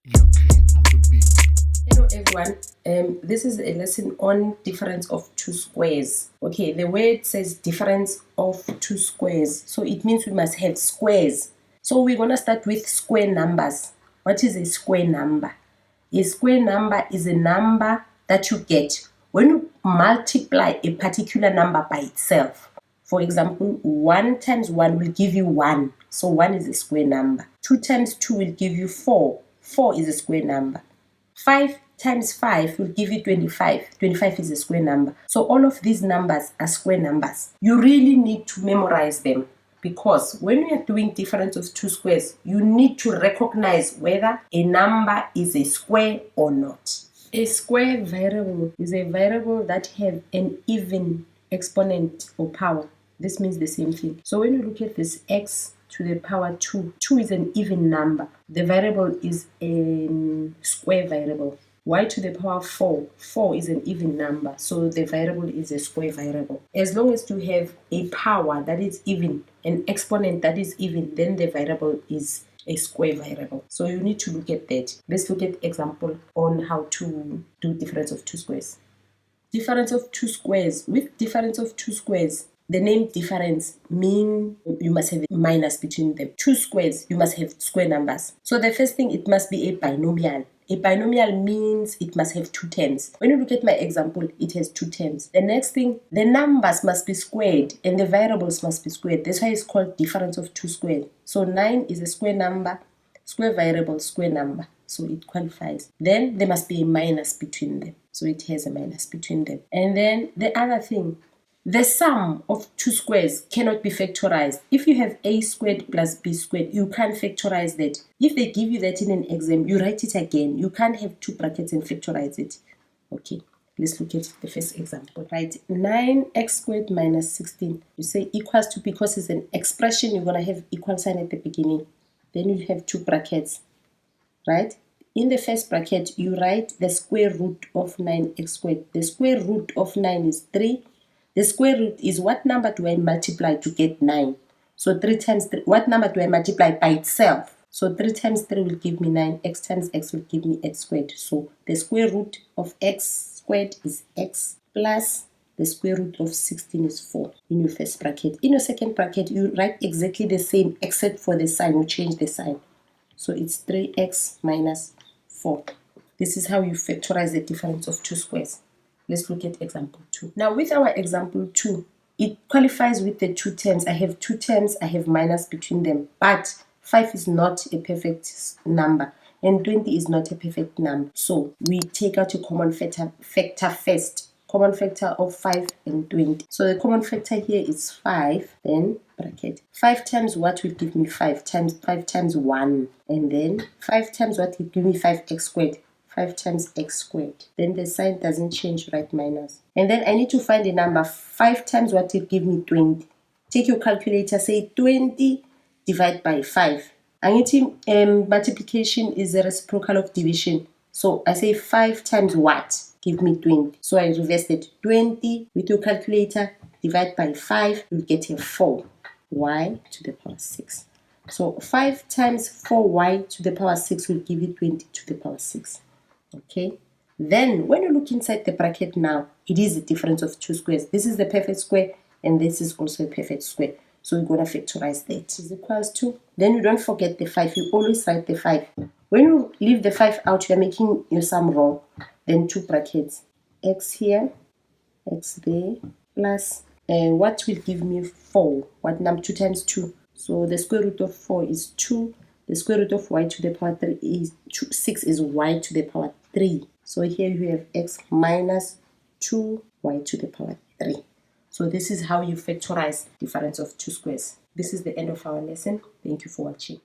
Hello everyone, this is a lesson on difference of two squares. Okay, the word says difference of two squares, so it means we must have squares. So we're going to start with square numbers. What is a square number? A square number is a number that you get when you multiply a particular number by itself. For example, 1 times 1 will give you 1, so 1 is a square number. 2 times 2 will give you 4, 4 is a square number. 5 times 5 will give you 25. 25 is a square number. So all of these numbers are square numbers. You really need to memorize them because when we are doing difference of two squares, you need to recognize whether a number is a square or not. A square variable is a variable that have an even exponent or power. This means the same thing. So when you look at this x to the power 2, 2 is an even number. The variable is a square variable. Y to the power 4, 4 is an even number, so the variable is a square variable. As long as you have a power that is even, an exponent that is even, then the variable is a square variable. So you need to look at that. Let's look at example on how to do difference of two squares. Difference of two squares. With difference of two squares, the name difference mean you must have a minus between them. Two squares, you must have square numbers. So the first thing, it must be a binomial. A binomial means it must have two terms. When you look at my example, it has two terms. The next thing, the numbers must be squared and the variables must be squared. That's why it's called difference of two squared. So 9 is a square number, square variable, square number. So it qualifies. Then there must be a minus between them. So it has a minus between them. And then the other thing, the sum of two squares cannot be factorized. If you have a squared plus b squared, you can't factorize that. If they give you that in an exam, you write it again. You can't have two brackets and factorize it. Okay, let's look at the first example. Right, 9x squared minus 16. You say equals to, because it's an expression, you're going to have equal sign at the beginning. Then you have two brackets, right? In the first bracket, you write the square root of 9x squared. The square root of 9 is 3. The square root is what number do I multiply to get 9? So 3 times 3, what number do I multiply by itself? So 3 times 3 will give me 9, x times x will give me x squared. So the square root of x squared is x plus the square root of 16 is 4 in your first bracket. In your second bracket, you write exactly the same except for the sign, you change the sign. So it's 3x minus 4. This is how you factorize the difference of two squares. Let's look at example 2. Now with our example 2, it qualifies with the two terms. I have two terms, I have minus between them, but 5 is not a perfect number and 20 is not a perfect number. So we take out a common factor first. Common factor of 5 and 20. So the common factor here is 5, then bracket. 5 times what will give me 5 times 5 times 1. And then 5 times what will give me 5x squared. 5 times x squared. Then the sign doesn't change, right, minus. And then I need to find a number. 5 times what will give me 20. Take your calculator, say 20 divided by 5. Multiplication is a reciprocal of division. So I say 5 times what? Give me 20. So I reverse it. 20 with your calculator, divide by 5, you'll get a 4. Y to the power 6. So 5 times 4y to the power 6 will give you 20 to the power 6. Okay, then when you look inside the bracket now, it is the difference of two squares. This is the perfect square and this is also a perfect square. So we're going to factorize that. Is equals to, then you don't forget the 5. You always write the 5. When you leave the 5 out, you're making your sum wrong. Then two brackets, x here, x there, plus what will give me 4? What number? 2 times 2. So the square root of 4 is 2. The square root of y to the power 3 is 6 is y to the power 3. So here you have x minus 2y to the power 3. So this is how you factorize difference of two squares. This is the end of our lesson. Thank you for watching.